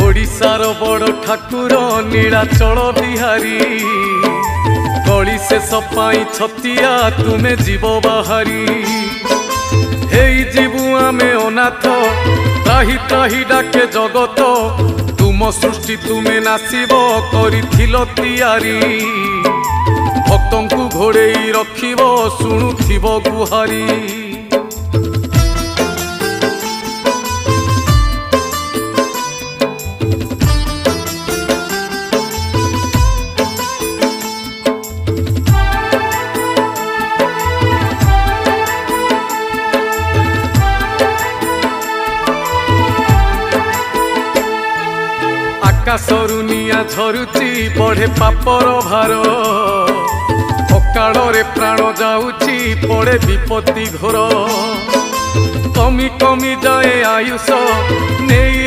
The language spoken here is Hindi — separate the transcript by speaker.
Speaker 1: ओडिशार बड़ ठाकुर नीलाचल बिहारी कली से सपाई छतिया तुमे जीव बाहारी हेई जीवु आमे अनाथ त्राही त्राही डाके जगत तुम सृष्टि तुमे नासिब करिथिलो तियारी भक्तंकु घोड़ेई रखिब शुणुथिब गुहारी आकाशरु निया झरुची बढ़े पापर भार अकाଳରେ प्राण जाऊची पड़े विपत्ति घोर कमी कमी जाए आयुष नहीं